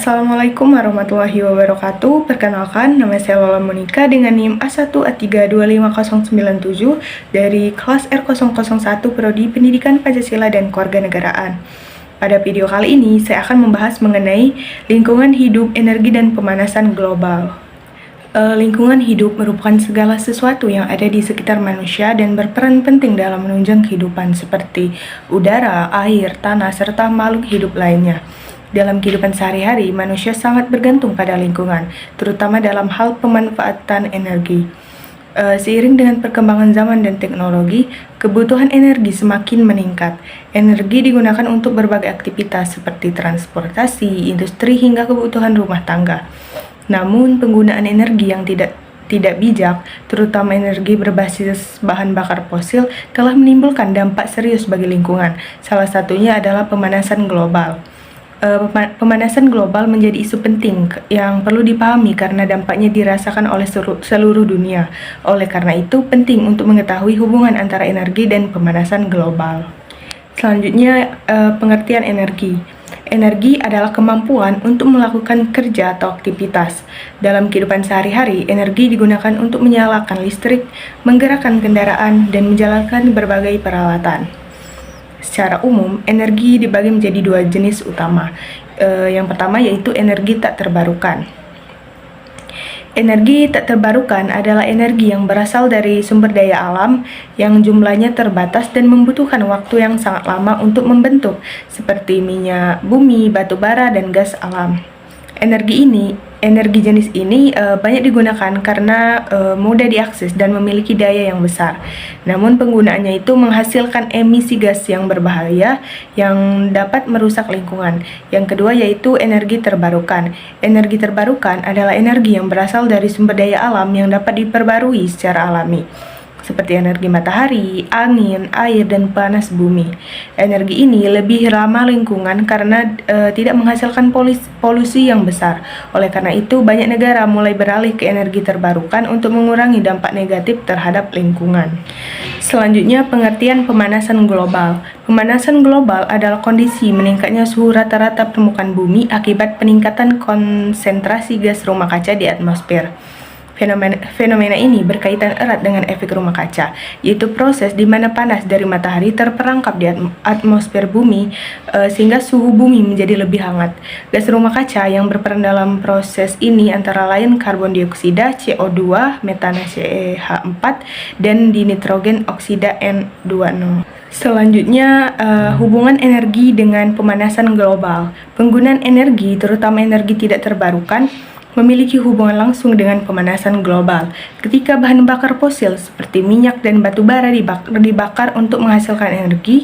Assalamualaikum warahmatullahi wabarakatuh. Perkenalkan, nama saya Lola Monika dengan NIM A1A3250097 dari kelas R001 Prodi Pendidikan Pancasila dan Kewarganegaraan. Pada video kali ini, saya akan membahas mengenai lingkungan hidup, energi, dan pemanasan global. Lingkungan hidup merupakan segala sesuatu yang ada di sekitar manusia dan berperan penting dalam menunjang kehidupan seperti udara, air, tanah, serta makhluk hidup lainnya. Dalam kehidupan sehari-hari, manusia sangat bergantung pada lingkungan, terutama dalam hal pemanfaatan energi. Seiring dengan perkembangan zaman dan teknologi, kebutuhan energi semakin meningkat. Energi digunakan untuk berbagai aktivitas seperti transportasi, industri, hingga kebutuhan rumah tangga. Namun, penggunaan energi yang tidak bijak, terutama energi berbasis bahan bakar fosil, telah menimbulkan dampak serius bagi lingkungan. Salah satunya adalah pemanasan global. Pemanasan global menjadi isu penting yang perlu dipahami karena dampaknya dirasakan oleh seluruh dunia. Oleh karena itu, penting untuk mengetahui hubungan antara energi dan pemanasan global. Selanjutnya, pengertian energi. Energi adalah kemampuan untuk melakukan kerja atau aktivitas. Dalam kehidupan sehari-hari, energi digunakan untuk menyalakan listrik, menggerakkan kendaraan, dan menjalankan berbagai peralatan. Secara umum, energi dibagi menjadi dua jenis utama. Yang pertama yaitu energi tak terbarukan. Energi tak terbarukan adalah energi yang berasal dari sumber daya alam yang jumlahnya terbatas dan membutuhkan waktu yang sangat lama untuk membentuk, seperti minyak bumi, batu bara, dan gas alam. Energi jenis ini banyak digunakan karena mudah diakses dan memiliki daya yang besar. Namun penggunaannya itu menghasilkan emisi gas yang berbahaya yang dapat merusak lingkungan. Yang kedua yaitu energi terbarukan. Energi terbarukan adalah energi yang berasal dari sumber daya alam yang dapat diperbarui secara alami, seperti energi matahari, angin, air, dan panas bumi. Energi ini lebih ramah lingkungan karena tidak menghasilkan polusi yang besar. Oleh karena itu, banyak negara mulai beralih ke energi terbarukan untuk mengurangi dampak negatif terhadap lingkungan. Selanjutnya, pengertian pemanasan global. Pemanasan global adalah kondisi meningkatnya suhu rata-rata permukaan bumi akibat peningkatan konsentrasi gas rumah kaca di atmosfer. Fenomena ini berkaitan erat dengan efek rumah kaca, yaitu proses di mana panas dari matahari terperangkap di atmosfer bumi sehingga suhu bumi menjadi lebih hangat. Gas rumah kaca yang berperan dalam proses ini antara lain karbon dioksida, CO2, metana CH4, dan dinitrogen oksida N2O. Selanjutnya, hubungan energi dengan pemanasan global. Penggunaan energi, terutama energi tidak terbarukan, memiliki hubungan langsung dengan pemanasan global. Ketika bahan bakar fosil seperti minyak dan batu bara dibakar untuk menghasilkan energi,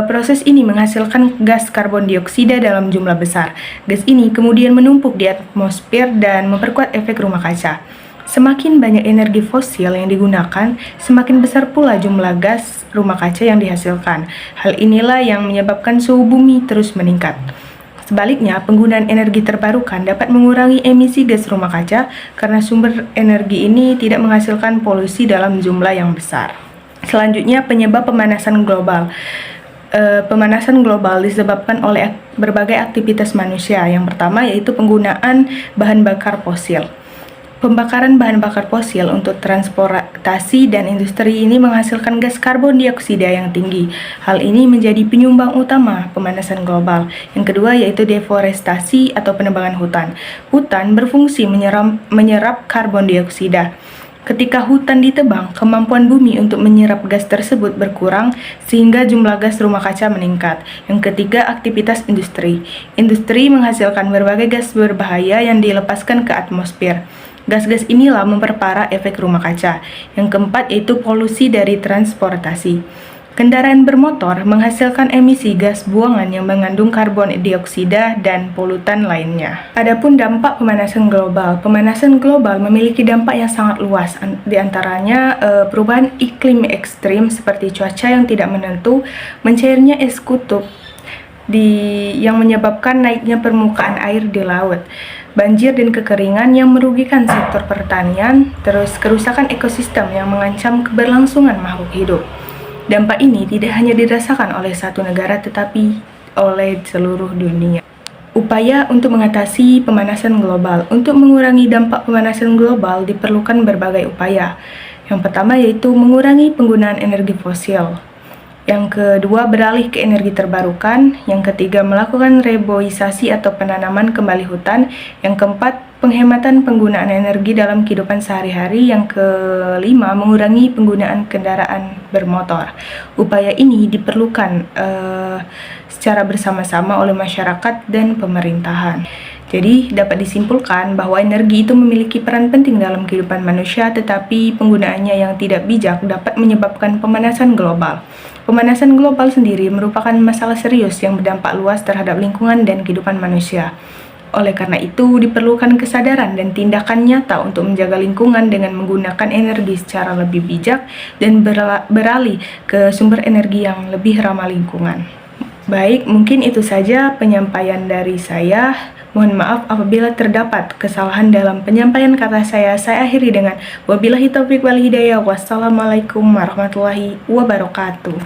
proses ini menghasilkan gas karbon dioksida dalam jumlah besar. Gas ini kemudian menumpuk di atmosfer dan memperkuat efek rumah kaca. Semakin banyak energi fosil yang digunakan, semakin besar pula jumlah gas rumah kaca yang dihasilkan. Hal inilah yang menyebabkan suhu bumi terus meningkat. Sebaliknya, penggunaan energi terbarukan dapat mengurangi emisi gas rumah kaca karena sumber energi ini tidak menghasilkan polusi dalam jumlah yang besar. Selanjutnya, penyebab pemanasan global. Pemanasan global disebabkan oleh berbagai aktivitas manusia. Yang pertama yaitu penggunaan bahan bakar fosil. Pembakaran bahan bakar fosil untuk transportasi dan industri ini menghasilkan gas karbon dioksida yang tinggi. Hal ini menjadi penyumbang utama pemanasan global. Yang kedua yaitu deforestasi atau penebangan hutan. Hutan berfungsi menyerap karbon dioksida. Ketika hutan ditebang, kemampuan bumi untuk menyerap gas tersebut berkurang sehingga jumlah gas rumah kaca meningkat. Yang ketiga, aktivitas industri. Industri menghasilkan berbagai gas berbahaya yang dilepaskan ke atmosfer. Gas-gas inilah memperparah efek rumah kaca. Yang keempat yaitu polusi dari transportasi. Kendaraan bermotor menghasilkan emisi gas buangan yang mengandung karbon dioksida dan polutan lainnya. Adapun dampak pemanasan global. Pemanasan global memiliki dampak yang sangat luas, di antaranya perubahan iklim ekstrim seperti cuaca yang tidak menentu, mencairnya es kutub yang menyebabkan naiknya permukaan air di laut, banjir dan kekeringan yang merugikan sektor pertanian, terus kerusakan ekosistem yang mengancam keberlangsungan makhluk hidup. Dampak ini tidak hanya dirasakan oleh satu negara tetapi oleh seluruh dunia. Upaya untuk mengatasi pemanasan global. Untuk mengurangi dampak pemanasan global diperlukan berbagai upaya. Yang pertama yaitu mengurangi penggunaan energi fosil. Yang kedua, beralih ke energi terbarukan. Yang ketiga, melakukan reboisasi atau penanaman kembali hutan. Yang keempat, penghematan penggunaan energi dalam kehidupan sehari-hari. Yang kelima, mengurangi penggunaan kendaraan bermotor. Upaya ini diperlukan secara bersama-sama oleh masyarakat dan pemerintahan. Jadi, dapat disimpulkan bahwa energi itu memiliki peran penting dalam kehidupan manusia, tetapi penggunaannya yang tidak bijak dapat menyebabkan pemanasan global. Pemanasan global sendiri merupakan masalah serius yang berdampak luas terhadap lingkungan dan kehidupan manusia. Oleh karena itu, diperlukan kesadaran dan tindakan nyata untuk menjaga lingkungan dengan menggunakan energi secara lebih bijak dan beralih ke sumber energi yang lebih ramah lingkungan. Baik, mungkin itu saja penyampaian dari saya. Mohon maaf apabila terdapat kesalahan dalam penyampaian kata saya. Saya akhiri dengan wabillahi taufiq wal hidayah. Wassalamualaikum warahmatullahi wabarakatuh.